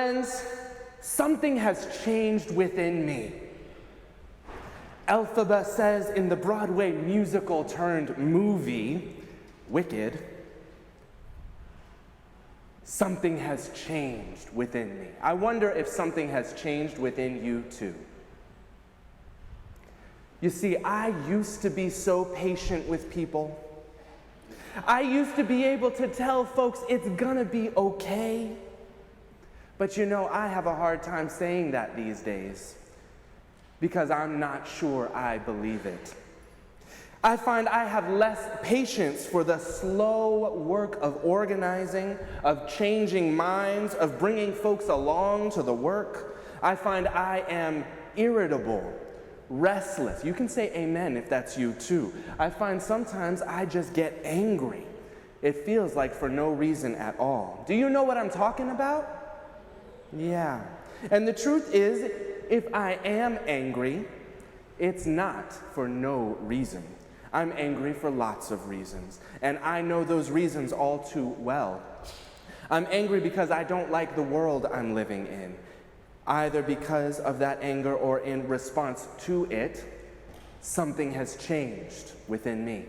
Friends, something has changed within me. Elphaba says in the Broadway musical turned movie, Wicked, something has changed within me. I wonder if something has changed within you too. You see, I used to be so patient with people. I used to be able to tell folks it's gonna be okay. But you know, I have a hard time saying that these days because I'm not sure I believe it. I find I have less patience for the slow work of organizing, of changing minds, of bringing folks along to the work. I find I am irritable, restless. You can say amen if that's you too. I find sometimes I just get angry. It feels like for no reason at all. Do you know what I'm talking about? Yeah. And the truth is, if I am angry, it's not for no reason. I'm angry for lots of reasons, and I know those reasons all too well. I'm angry because I don't like the world I'm living in, either because of that anger or in response to it. Something has changed within me.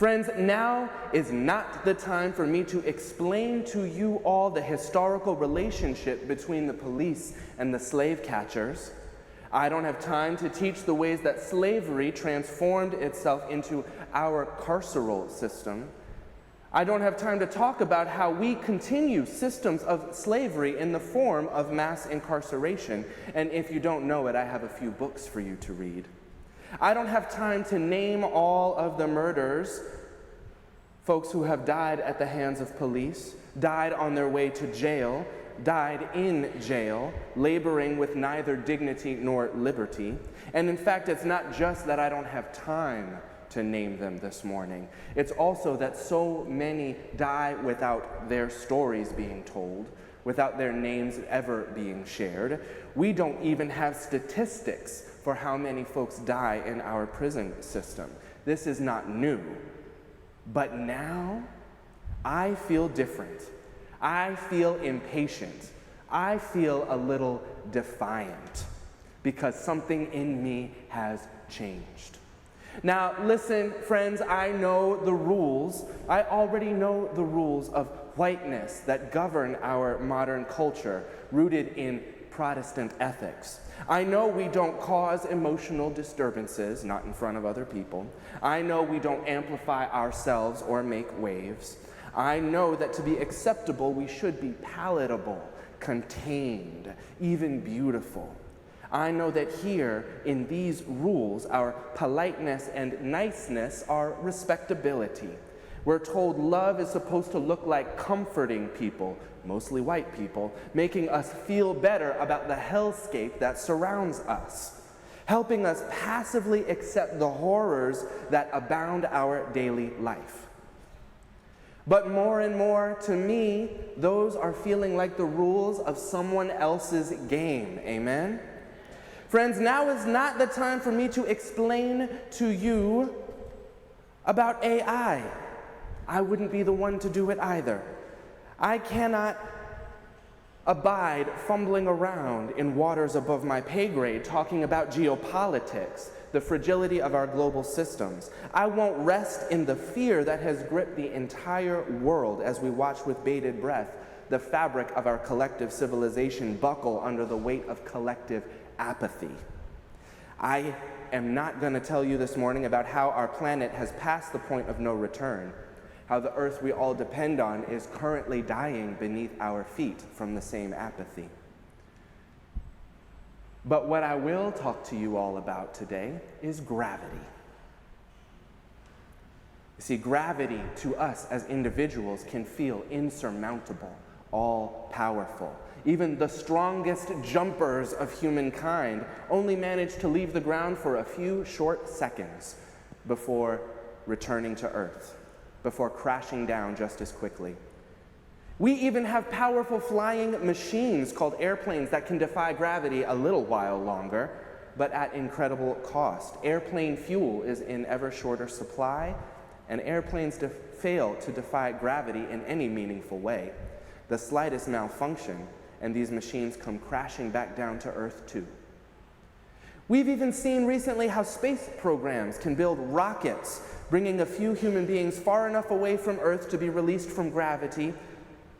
Friends, now is not the time for me to explain to you all the historical relationship between the police and the slave catchers. I don't have time to teach the ways that slavery transformed itself into our carceral system. I don't have time to talk about how we continue systems of slavery in the form of mass incarceration. And if you don't know it, I have a few books for you to read. I don't have time to name all of the murders, folks who have died at the hands of police, died on their way to jail, died in jail, laboring with neither dignity nor liberty. And in fact, it's not just that I don't have time to name them this morning. It's also that so many die without their stories being told, without their names ever being shared. We don't even have statistics for how many folks die in our prison system. This is not new. But now, I feel different. I feel impatient. I feel a little defiant because something in me has changed. Now, listen, friends, I know the rules. I already know the rules of whiteness that govern our modern culture, rooted in Protestant ethics. I know we don't cause emotional disturbances, not in front of other people. I know we don't amplify ourselves or make waves. I know that to be acceptable, we should be palatable, contained, even beautiful. I know that here, in these rules, our politeness and niceness are respectability. We're told love is supposed to look like comforting people, mostly white people, making us feel better about the hellscape that surrounds us, helping us passively accept the horrors that abound our daily life. But more and more, to me, those are feeling like the rules of someone else's game. Amen? Friends, now is not the time for me to explain to you about AI. I wouldn't be the one to do it either. I cannot abide fumbling around in waters above my pay grade talking about geopolitics, the fragility of our global systems. I won't rest in the fear that has gripped the entire world as we watch with bated breath the fabric of our collective civilization buckle under the weight of collective apathy. I am not going to tell you this morning about how our planet has passed the point of no return, how the earth we all depend on is currently dying beneath our feet from the same apathy. But what I will talk to you all about today is gravity. You see, gravity to us as individuals can feel insurmountable, all-powerful. Even the strongest jumpers of humankind only manage to leave the ground for a few short seconds before returning to Earth, before crashing down just as quickly. We even have powerful flying machines called airplanes that can defy gravity a little while longer, but at incredible cost. Airplane fuel is in ever shorter supply, and airplanes fail to defy gravity in any meaningful way. The slightest malfunction, and these machines come crashing back down to Earth too. We've even seen recently how space programs can build rockets, bringing a few human beings far enough away from Earth to be released from gravity,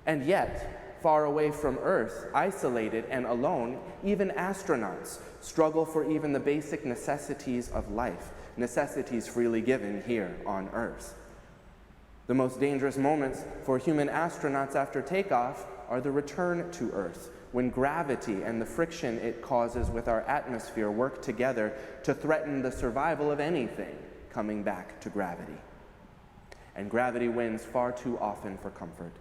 and yet, far away from Earth, isolated and alone, even astronauts struggle for even the basic necessities of life, necessities freely given here on Earth. The most dangerous moments for human astronauts after takeoff are the return to Earth, when gravity and the friction it causes with our atmosphere work together to threaten the survival of anything coming back to gravity. And gravity wins far too often for comfort.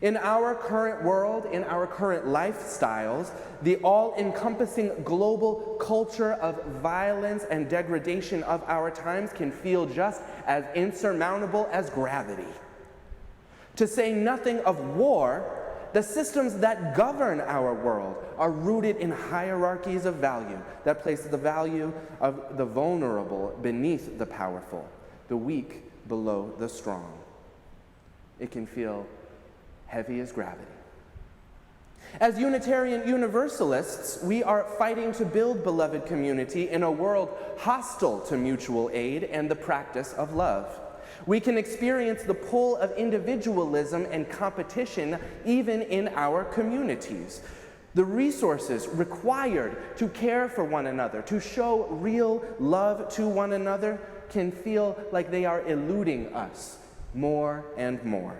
In our current world, in our current lifestyles, the all-encompassing global culture of violence and degradation of our times can feel just as insurmountable as gravity. To say nothing of war, the systems that govern our world are rooted in hierarchies of value that place the value of the vulnerable beneath the powerful, the weak below the strong. It can feel heavy as gravity. As Unitarian Universalists, we are fighting to build beloved community in a world hostile to mutual aid and the practice of love. We can experience the pull of individualism and competition even in our communities. The resources required to care for one another, to show real love to one another, can feel like they are eluding us more and more.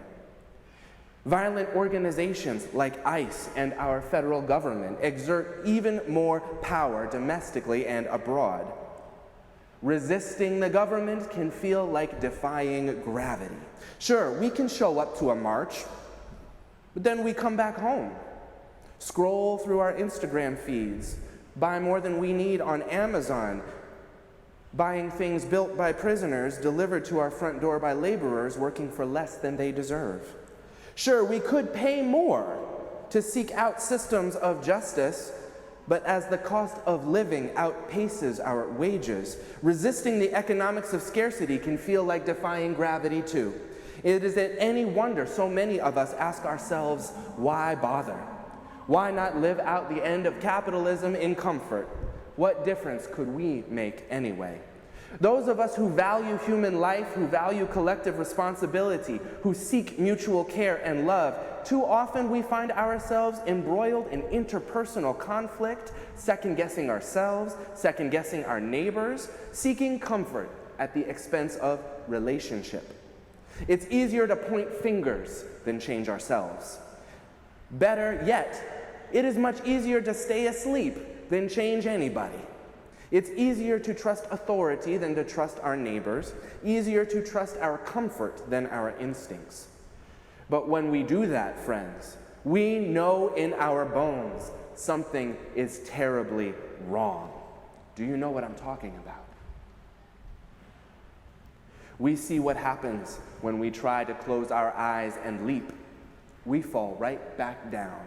Violent organizations like ICE and our federal government exert even more power domestically and abroad. Resisting the government can feel like defying gravity. Sure, we can show up to a march, but then we come back home, scroll through our Instagram feeds, buy more than we need on Amazon, buying things built by prisoners delivered to our front door by laborers working for less than they deserve. Sure, we could pay more to seek out systems of justice, but as the cost of living outpaces our wages, resisting the economics of scarcity can feel like defying gravity too. It is it any wonder so many of us ask ourselves, why bother? Why not live out the end of capitalism in comfort? What difference could we make anyway? Those of us who value human life, who value collective responsibility, who seek mutual care and love, too often we find ourselves embroiled in interpersonal conflict, second-guessing ourselves, second-guessing our neighbors, seeking comfort at the expense of relationship. It's easier to point fingers than change ourselves. Better yet, it is much easier to stay asleep than change anybody. It's easier to trust authority than to trust our neighbors, easier to trust our comfort than our instincts. But when we do that, friends, we know in our bones something is terribly wrong. Do you know what I'm talking about? We see what happens when we try to close our eyes and leap. We fall right back down.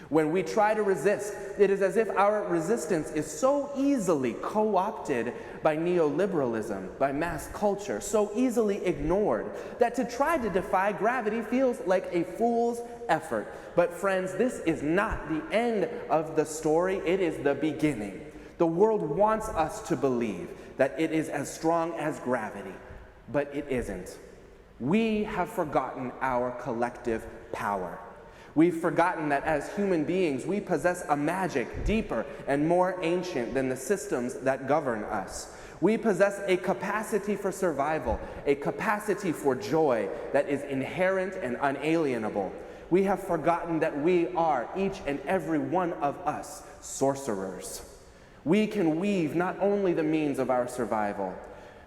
When we try to resist, it is as if our resistance is so easily co-opted by neoliberalism, by mass culture, so easily ignored, that to try to defy gravity feels like a fool's effort. But friends, this is not the end of the story, it is the beginning. The world wants us to believe that it is as strong as gravity, but it isn't. We have forgotten our collective power. We've forgotten that as human beings, we possess a magic deeper and more ancient than the systems that govern us. We possess a capacity for survival, a capacity for joy that is inherent and unalienable. We have forgotten that we are, each and every one of us, sorcerers. We can weave not only the means of our survival,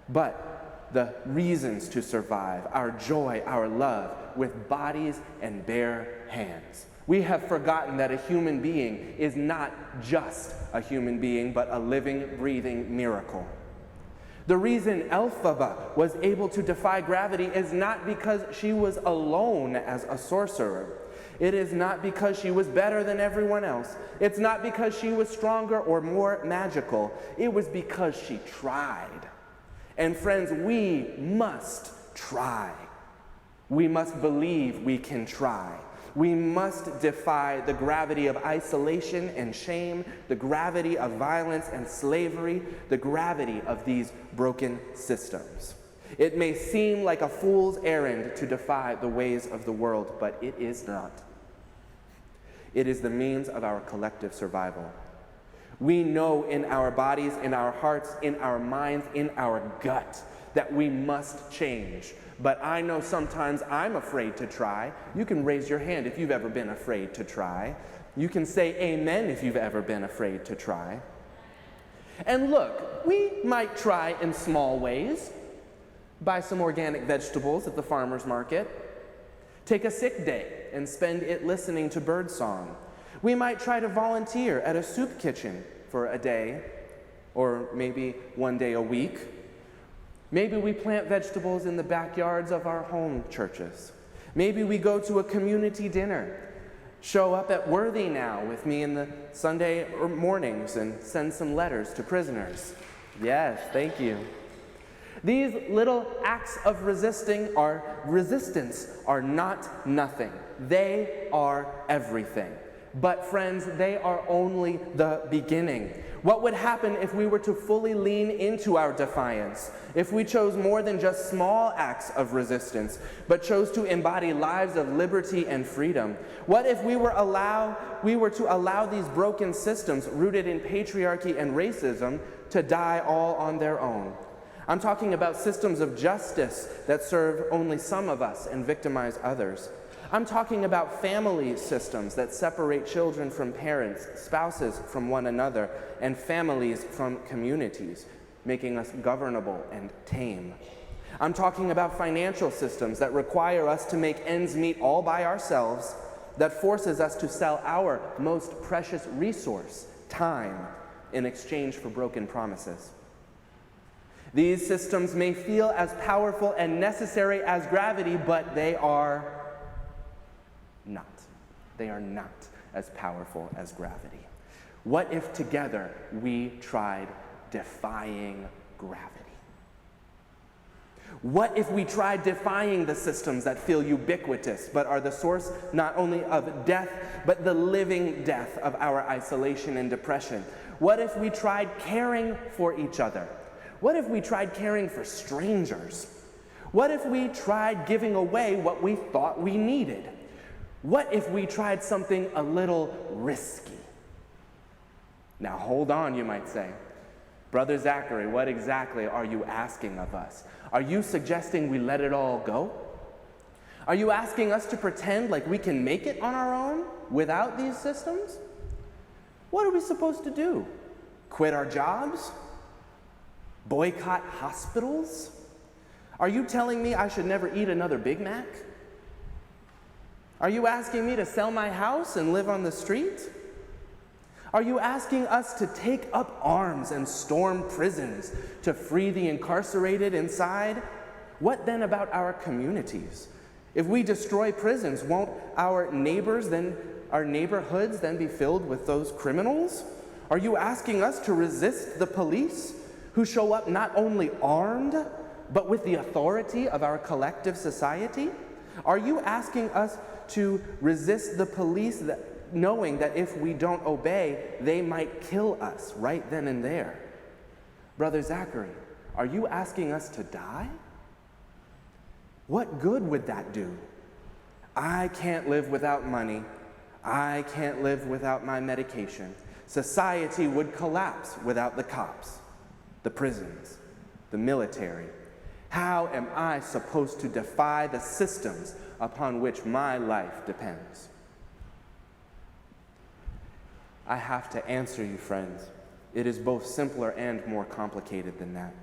but the reasons to survive, our joy, our love, with bodies and bare hands. We have forgotten that a human being is not just a human being, but a living, breathing miracle. The reason Elphaba was able to defy gravity is not because she was alone as a sorcerer. It is not because she was better than everyone else. It's not because she was stronger or more magical. It was because she tried. And friends, we must try. We must believe we can try. We must defy the gravity of isolation and shame, the gravity of violence and slavery, the gravity of these broken systems. It may seem like a fool's errand to defy the ways of the world, but it is not. It is the means of our collective survival. We know in our bodies, in our hearts, in our minds, in our gut, that we must change. But I know sometimes I'm afraid to try. You can raise your hand if you've ever been afraid to try. You can say amen if you've ever been afraid to try. And look, we might try in small ways. Buy some organic vegetables at the farmer's market. Take a sick day and spend it listening to birdsong. We might try to volunteer at a soup kitchen for a day, or maybe one day a week. Maybe we plant vegetables in the backyards of our home churches. Maybe we go to a community dinner. Show up at Worthy Now with me in the Sunday mornings and send some letters to prisoners. Yes, thank you. These little acts of resistance are not nothing. They are everything. But friends, they are only the beginning. What would happen if we were to fully lean into our defiance? If we chose more than just small acts of resistance, but chose to embody lives of liberty and freedom? What if we were to allow these broken systems rooted in patriarchy and racism to die all on their own? I'm talking about systems of justice that serve only some of us and victimize others. I'm talking about family systems that separate children from parents, spouses from one another, and families from communities, making us governable and tame. I'm talking about financial systems that require us to make ends meet all by ourselves, that forces us to sell our most precious resource, time, in exchange for broken promises. These systems may feel as powerful and necessary as gravity, but they are not. They are not as powerful as gravity. What if together we tried defying gravity? What if we tried defying the systems that feel ubiquitous, but are the source not only of death, but the living death of our isolation and depression? What if we tried caring for each other? What if we tried caring for strangers? What if we tried giving away what we thought we needed? What if we tried something a little risky? Now hold on, you might say. Brother Zachary, what exactly are you asking of us? Are you suggesting we let it all go? Are you asking us to pretend like we can make it on our own without these systems? What are we supposed to do? Quit our jobs? Boycott hospitals? Are you telling me I should never eat another Big Mac? Are you asking me to sell my house and live on the street? Are you asking us to take up arms and storm prisons to free the incarcerated inside? What then about our communities? If we destroy prisons, won't our neighborhoods then be filled with those criminals? Are you asking us to resist the police, who show up not only armed, but with the authority of our collective society? Are you asking us to resist the police, knowing that if we don't obey, they might kill us right then and there? Brother Zachary, are you asking us to die? What good would that do? I can't live without money. I can't live without my medication. Society would collapse without the cops, the prisons, the military. How am I supposed to defy the systems upon which my life depends? I have to answer you, friends. It is both simpler and more complicated than that.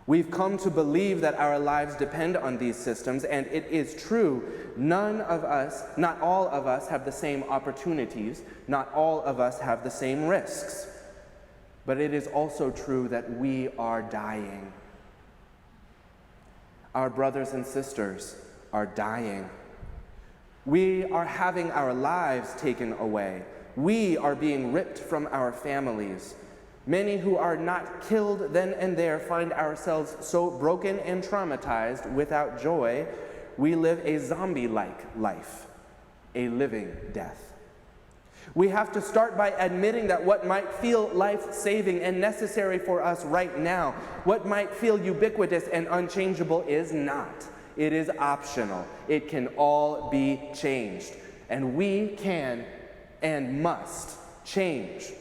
We've come to believe that our lives depend on these systems, and it is true, not all of us have the same opportunities, not all of us have the same risks. But it is also true that we are dying. Our brothers and sisters are dying. We are having our lives taken away. We are being ripped from our families. Many who are not killed then and there find ourselves so broken and traumatized without joy, we live a zombie-like life. a living death. We have to start by admitting that what might feel life-saving and necessary for us right now, what might feel ubiquitous and unchangeable, is not. It is optional. It can all be changed. And we can and must change.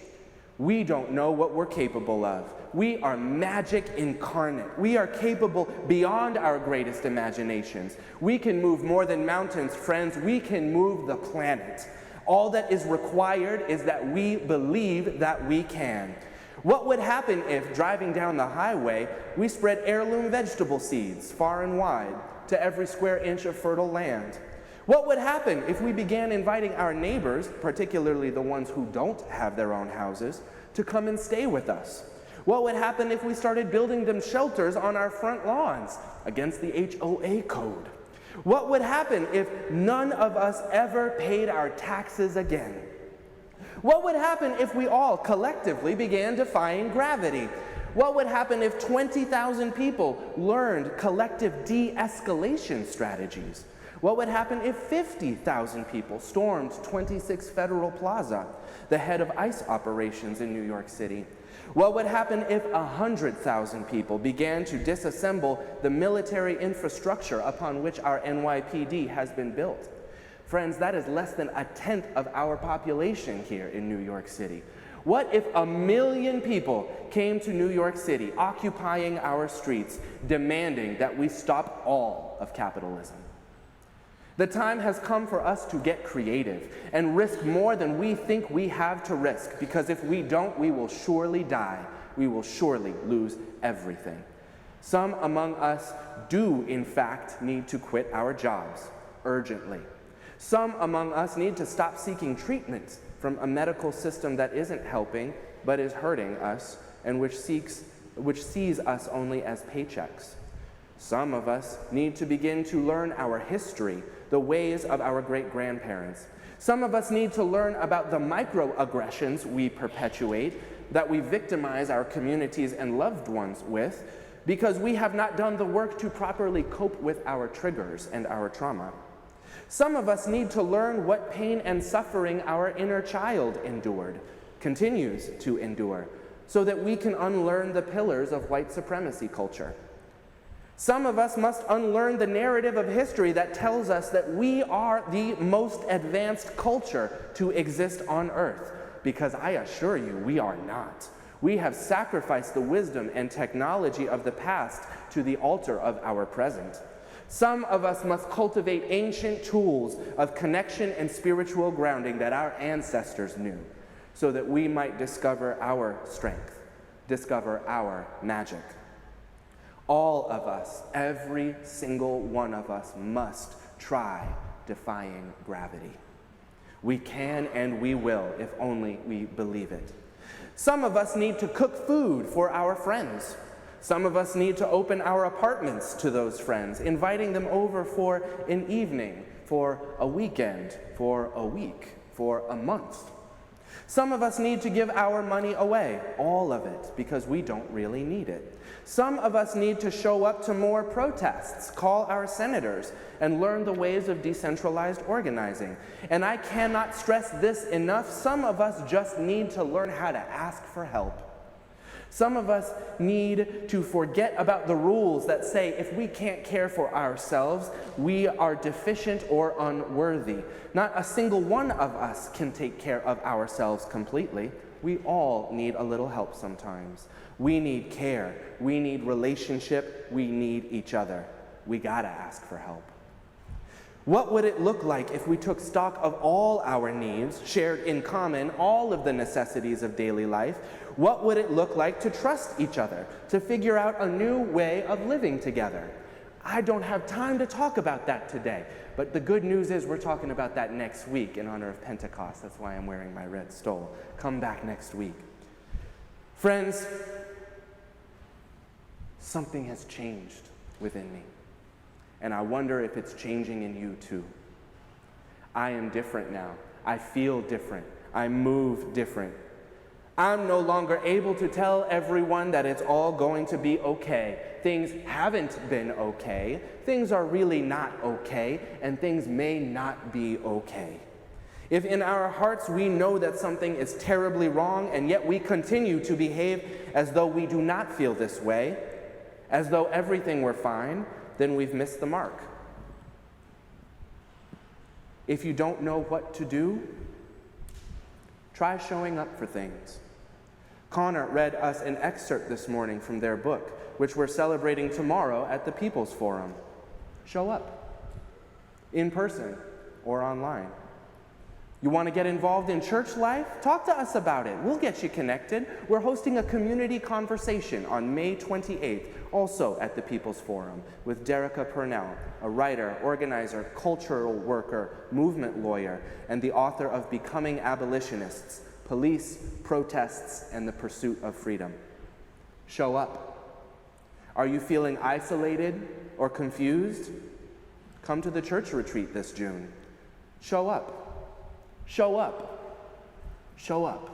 We don't know what we're capable of. We are magic incarnate. We are capable beyond our greatest imaginations. We can move more than mountains, friends. We can move the planet. All that is required is that we believe that we can. What would happen if, driving down the highway, we spread heirloom vegetable seeds far and wide to every square inch of fertile land? What would happen if we began inviting our neighbors, particularly the ones who don't have their own houses, to come and stay with us? What would happen if we started building them shelters on our front lawns against the HOA code? What would happen if none of us ever paid our taxes again? What would happen if we all collectively began defying gravity? What would happen if 20,000 people learned collective de-escalation strategies? What would happen if 50,000 people stormed 26 Federal Plaza, the head of ICE operations in New York City? What would happen if 100,000 people began to disassemble the military infrastructure upon which our NYPD has been built? Friends, that is less than a tenth of our population here in New York City. What if 1 million people came to New York City, occupying our streets, demanding that we stop all of capitalism? The time has come for us to get creative and risk more than we think we have to risk, because if we don't, we will surely die. We will surely lose everything. Some among us do, in fact, need to quit our jobs urgently. Some among us need to stop seeking treatment from a medical system that isn't helping but is hurting us, and which sees us only as paychecks. Some of us need to begin to learn our history, the ways of our great-grandparents. Some of us need to learn about the microaggressions we perpetuate, that we victimize our communities and loved ones with, because we have not done the work to properly cope with our triggers and our trauma. Some of us need to learn what pain and suffering our inner child endured, continues to endure, so that we can unlearn the pillars of white supremacy culture. Some of us must unlearn the narrative of history that tells us that we are the most advanced culture to exist on Earth, because I assure you, we are not. We have sacrificed the wisdom and technology of the past to the altar of our present. Some of us must cultivate ancient tools of connection and spiritual grounding that our ancestors knew, so that we might discover our strength, discover our magic. All of us, every single one of us, must try defying gravity. We can and we will, if only we believe it. Some of us need to cook food for our friends. Some of us need to open our apartments to those friends, inviting them over for an evening, for a weekend, for a week, for a month. Some of us need to give our money away, all of it, because we don't really need it. Some of us need to show up to more protests, call our senators, and learn the ways of decentralized organizing. And I cannot stress this enough, some of us just need to learn how to ask for help. Some of us need to forget about the rules that say if we can't care for ourselves, we are deficient or unworthy. Not a single one of us can take care of ourselves completely. We all need a little help sometimes. We need care. We need relationship. We need each other. We gotta ask for help. What would it look like if we took stock of all our needs, shared in common all of the necessities of daily life? What would it look like to trust each other, to figure out a new way of living together? I don't have time to talk about that today, but the good news is we're talking about that next week in honor of Pentecost. That's why I'm wearing my red stole. Come back next week. Friends, something has changed within me, and I wonder if it's changing in you too. I am different now. I feel different. I move different. I'm no longer able to tell everyone that it's all going to be okay. Things haven't been okay, things are really not okay, and things may not be okay. If in our hearts we know that something is terribly wrong, and yet we continue to behave as though we do not feel this way, as though everything were fine, then we've missed the mark. If you don't know what to do, try showing up for things. Connor read us an excerpt this morning from their book, which we're celebrating tomorrow at the People's Forum. Show up, in person or online. You want to get involved in church life? Talk to us about it. We'll get you connected. We're hosting a community conversation on May 28th, also at the People's Forum, with Derica Purnell, a writer, organizer, cultural worker, movement lawyer, and the author of Becoming Abolitionists, Police, Protests, and the Pursuit of Freedom. Show up. Are you feeling isolated or confused? Come to the church retreat this June. Show up. Show up. Show up.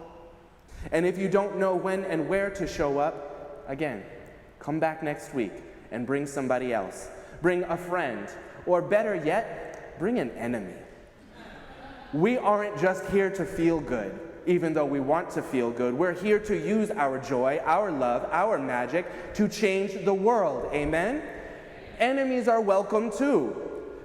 And if you don't know when and where to show up, again, come back next week and bring somebody else. Bring a friend, or better yet, bring an enemy. We aren't just here to feel good, even though we want to feel good. We're here to use our joy, our love, our magic to change the world. Amen? Enemies are welcome too.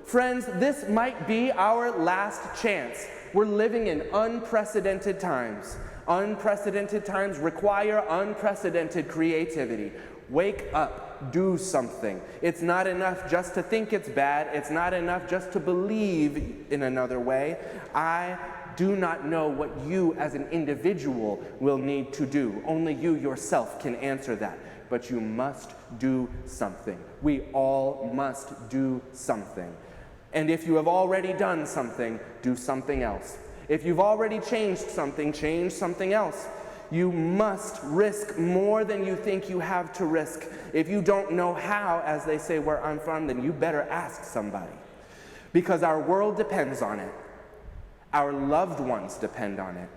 Friends, this might be our last chance. We're living in unprecedented times. Unprecedented times require unprecedented creativity. Wake up, do something. It's not enough just to think it's bad. It's not enough just to believe in another way. I do not know what you as an individual will need to do. Only you yourself can answer that. But you must do something. We all must do something. And if you have already done something, do something else. If you've already changed something, change something else. You must risk more than you think you have to risk. If you don't know how, as they say where I'm from, then you better ask somebody. Because our world depends on it. Our loved ones depend on it.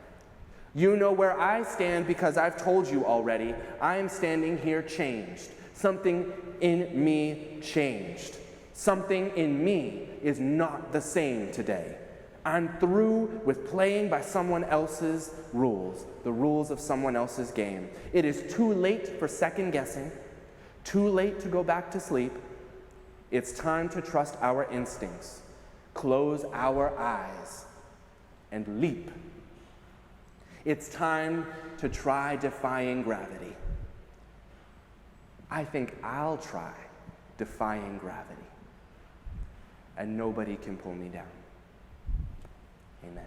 You know where I stand because I've told you already. I am standing here changed. Something in me changed. Something in me is not the same today. I'm through with playing by someone else's rules, the rules of someone else's game. It is too late for second guessing, too late to go back to sleep. It's time to trust our instincts, close our eyes, and leap. It's time to try defying gravity. I think I'll try defying gravity. And nobody can pull me down. Amen.